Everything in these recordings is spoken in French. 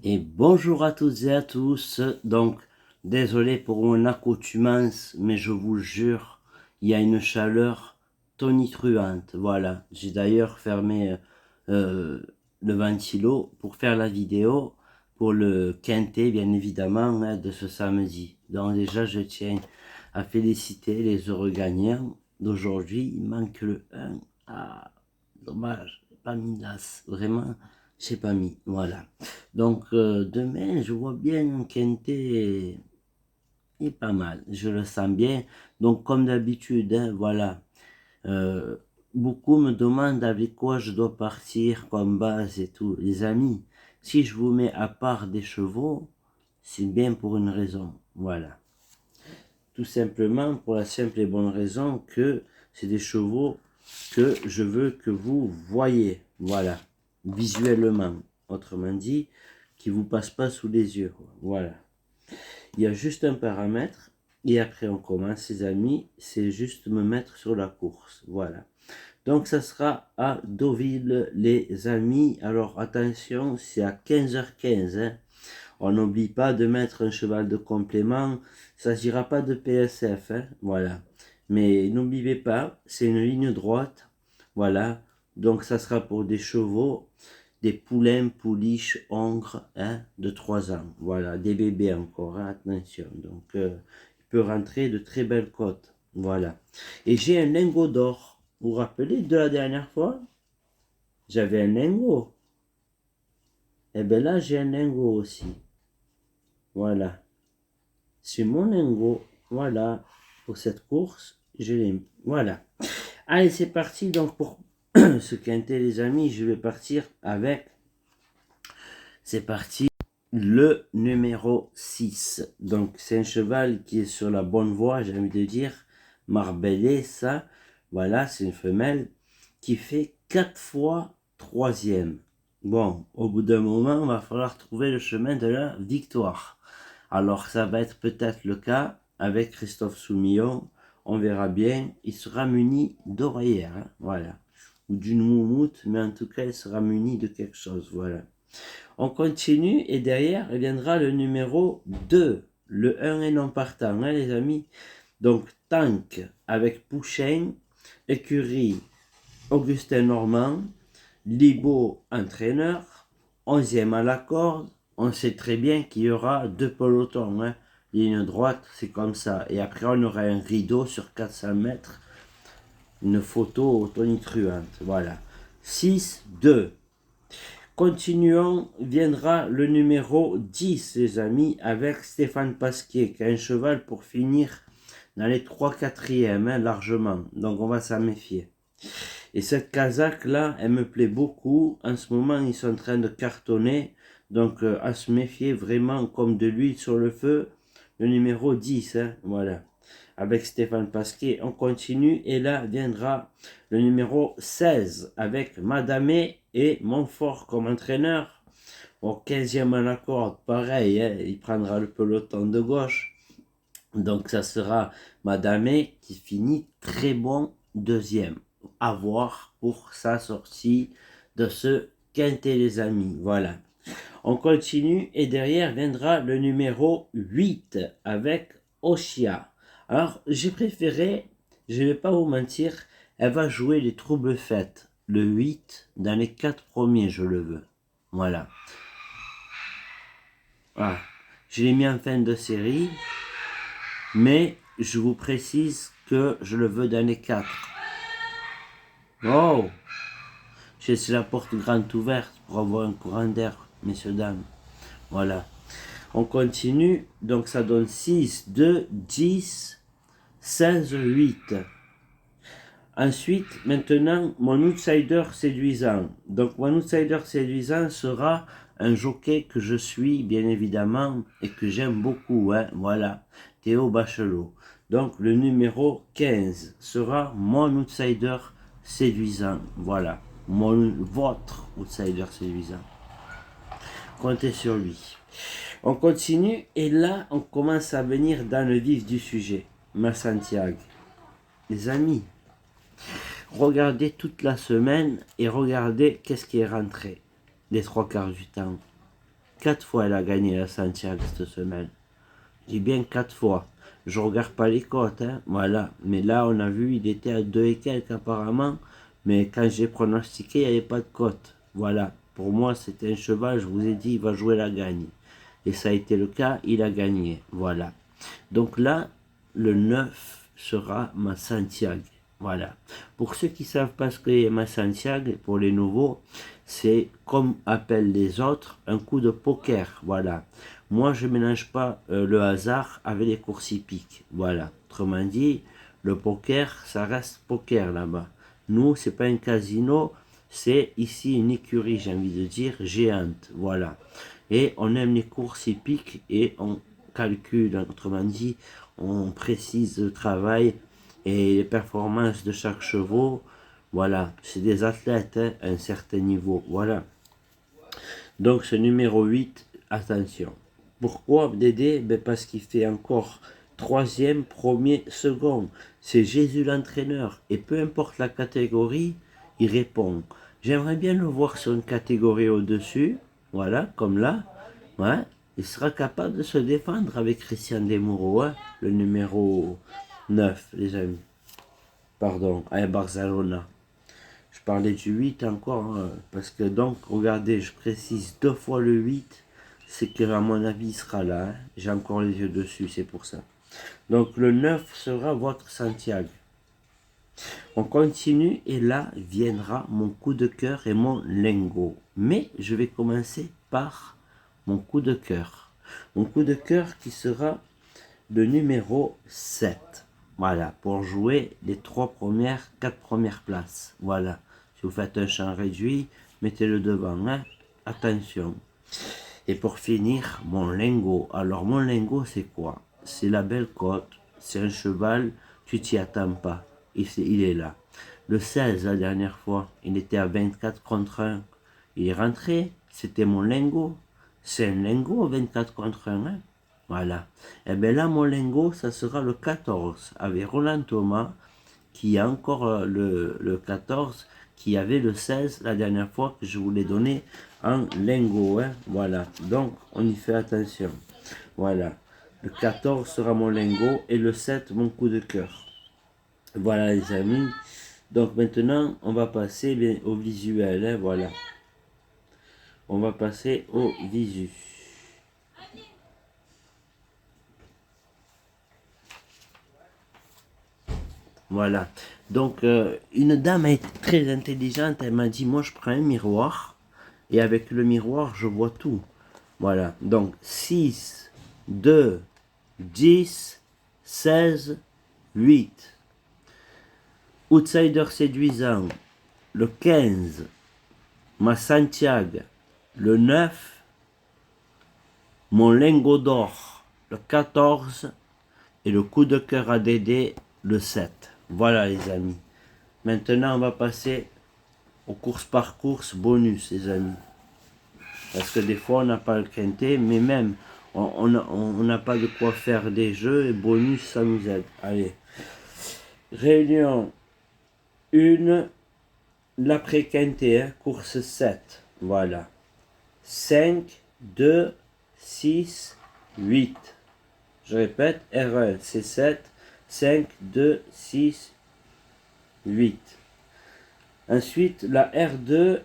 Et bonjour à toutes et à tous. Donc, désolé pour mon accoutumance, mais je vous jure, il y a une chaleur tonitruante. Voilà. J'ai d'ailleurs fermé euh, le ventilo pour faire la vidéo pour le quintet, bien évidemment, hein, de ce samedi. Donc déjà, je tiens à féliciter les heureux gagnants d'aujourd'hui. Il manque le 1. Ah, dommage, j'ai pas mis l'as. Vraiment, j'ai pas mis. Voilà. Donc demain, je vois bien Quintet est pas mal, je le sens bien. Donc comme d'habitude, hein, voilà. Euh, Beaucoup me demandent avec quoi je dois partir comme base et tout. Les amis, si je vous mets à part des chevaux, c'est bien pour une raison. Voilà. Tout simplement pour la simple et bonne raison que c'est des chevaux que je veux que vous voyez. Voilà. Visuellement. Autrement dit, qui vous passe pas sous les yeux. Voilà. Il y a juste un paramètre. Et après on commence, les amis. C'est juste me mettre sur la course. Voilà. Donc ça sera à Deauville, les amis. Alors attention, c'est à 15h15. Hein. On n'oublie pas de mettre un cheval de complément. Ça ne s'agira pas de PSF. Hein. Voilà. Mais n'oubliez pas, c'est une ligne droite. Voilà. Donc ça sera pour des chevaux, des poulains, pouliches, hongres, hein, de 3 ans. Voilà, des bébés encore, hein, attention. Donc il peut rentrer de très belles côtes. Voilà. Et j'ai un lingot d'or. Vous vous rappelez de la dernière fois? J'avais un lingot. Et bien là, j'ai un lingot aussi. Voilà. C'est mon lingot. Voilà. Pour cette course, je l'ai. Voilà. Allez, c'est parti. Donc, pour ce quintet, les amis, je vais partir avec. C'est parti. Le numéro 6. Donc, c'est un cheval qui est sur la bonne voie, j'ai envie de dire. Marbellé, ça. Voilà, c'est une femelle qui fait 4 fois troisième. Bon, au bout d'un moment, il va falloir trouver le chemin de la victoire. Alors, ça va être peut-être le cas avec Christophe Soumillon. On verra bien. Il sera muni d'oreillères. Hein, voilà. Ou d'une moumoute, mais en tout cas, il sera muni de quelque chose. Voilà. On continue et derrière viendra le numéro 2. Le 1 est non partant, hein, les amis. Donc, Tank avec Pouchin, écurie Augustin Normand, Libo entraîneur, 11e à la corde. On sait très bien qu'il y aura 2 pelotons. Hein. Ligne droite, c'est comme ça. Et après, on aura un rideau sur 400 mètres. Une photo tonitruante. Voilà. 6-2. Continuons, viendra le numéro 10, les amis, avec Stéphane Pasquier, qui a un cheval pour finir dans les 3/4e, hein, largement. Donc on va s'en méfier. Et cette Kazakh-là, elle me plaît beaucoup. En ce moment, ils sont en train de cartonner. Donc à se méfier vraiment comme de l'huile sur le feu. Le numéro 10, hein, voilà. Avec Stéphane Pasquier, on continue. Et là viendra le numéro 16 avec Madame et Montfort comme entraîneur. Au 15e à la corde, pareil, hein, il prendra le peloton de gauche. Donc ça sera Madame qui finit très bon deuxième. À voir pour sa sortie de ce quintet, les amis. Voilà. On continue et derrière viendra le numéro 8 avec Oshia. Alors j'ai préféré, je ne vais pas vous mentir, elle va jouer les troubles fêtes. Le 8 dans les 4 premiers, je le veux. Voilà. Ah, je l'ai mis en fin de série, mais je vous précise que je le veux dans les 4. Oh, je laisse la porte grande ouverte pour avoir un courant d'air, messieurs, dames. Voilà. On continue, donc ça donne 6, 2, 10, 16, 8. Ensuite, maintenant, mon outsider séduisant. Donc, mon outsider séduisant sera un jockey que je suis, bien évidemment, et que j'aime beaucoup. Hein, voilà, Théo Bachelot. Donc, le numéro 15 sera mon outsider séduisant. Voilà, votre outsider séduisant. Comptez sur lui. On continue, et là, on commence à venir dans le vif du sujet. Ma Santiago. Les amis, regardez toute la semaine et regardez qu'est-ce qui est rentré les 3 quarts du temps. 4 fois elle a gagné la Santiago cette semaine. Je dis bien 4 fois. Je regarde pas les cotes, hein, voilà. Mais là, on a vu, il était à 2 et quelques apparemment. Mais quand j'ai pronostiqué, il n'y avait pas de cote. Voilà. Pour moi, c'était un cheval, je vous ai dit, il va jouer la gagne. Et ça a été le cas, il a gagné. Voilà. Donc là, le 9 sera ma Santiago. Voilà. Pour ceux qui ne savent pas ce qu'est ma Santiago, pour les nouveaux, c'est comme appellent les autres, un coup de poker. Voilà. Moi, je ne mélange pas le hasard avec les courses hippiques. Voilà. Autrement dit, le poker, ça reste poker là-bas. Nous, c'est pas un casino, c'est ici une écurie, j'ai envie de dire, géante. Voilà. Et on aime les courses hippiques et on calcule, autrement dit, on précise le travail et les performances de chaque cheval. Voilà, c'est des athlètes hein, à un certain niveau. Voilà. Donc ce numéro 8, attention. Pourquoi Dédé? Ben parce qu'il fait encore troisième, premier, second. C'est Jésus l'entraîneur. Et peu importe la catégorie, il répond. J'aimerais bien le voir sur une catégorie au-dessus. Voilà, comme là. Ouais. Il sera capable de se défendre avec Christian Demuro, hein, le numéro 9, les amis. Pardon, à Barcelona. Je parlais du 8 encore, hein, parce que donc, regardez, je précise 2 fois le 8, c'est que à mon avis, il sera là. Hein. J'ai encore les yeux dessus, c'est pour ça. Donc le 9 sera votre Santiago. On continue et là viendra mon coup de cœur et mon lingot. Mais je vais commencer par mon coup de cœur. Mon coup de cœur qui sera le numéro 7. Voilà, pour jouer les 4 premières places. Voilà. Si vous faites un champ réduit, mettez-le devant. Hein. Attention. Et pour finir, mon lingot. Alors, mon lingot, c'est quoi? C'est la belle cote. C'est un cheval, tu t'y attends pas. Il est là. Le 16, la dernière fois, il était à 24 contre 1. Il est rentré. C'était mon lingot. C'est un lingot, 24 contre 1. Hein? Voilà. Et bien là, mon lingot, ça sera le 14, avec Roland Thomas, qui a encore le 14, qui avait le 16 la dernière fois que je vous l'ai donné en lingot. Hein. Voilà. Donc, on y fait attention. Voilà. Le 14 sera mon lingot et le 7, mon coup de cœur. Voilà, les amis. Donc, maintenant, on va passer au visuel. Hein. Voilà. On va passer au visu. Voilà. Donc, une dame est très intelligente. Elle m'a dit, moi, je prends un miroir. Et avec le miroir, je vois tout. Voilà. Donc, 6, 2, 10, 16, 8. Outsider séduisant. Le 15. Ma Santiago. Le 9. Mon lingot d'or. Le 14. Et le coup de cœur à Dédé. Le 7. Voilà les amis. Maintenant on va passer aux courses par course bonus les amis. Parce que des fois on n'a pas le quintet, mais même on n'a pas de quoi faire des jeux et bonus ça nous aide. Allez. Réunion 1, l'après-quintet, hein, course 7. Voilà. 5, 2, 6, 8. Je répète, R1, c'est 7. 5, 2, 6, 8. Ensuite, la R2,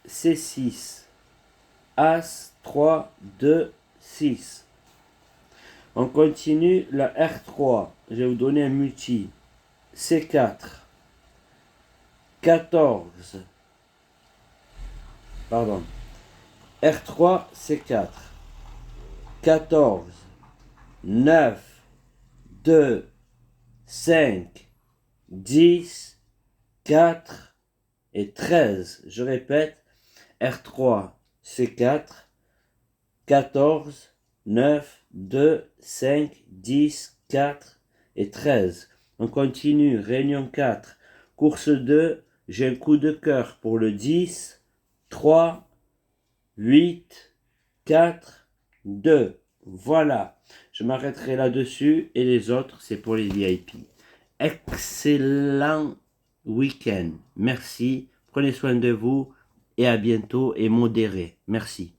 c'est 6. As, 3, 2, 6. On continue la R3. Je vais vous donner un multi. C4. 14. Pardon. R3, C4. 14. 9. 2, 5, 10, 4 et 13. Je répète, R3, C4, 14, 9, 2, 5, 10, 4 et 13. On continue, réunion 4. Course 2, j'ai un coup de cœur pour le 10, 3, 8, 4, 2. Voilà. Je m'arrêterai là-dessus et les autres, c'est pour les VIP. Excellent week-end. Merci. Prenez soin de vous et à bientôt et modérez. Merci.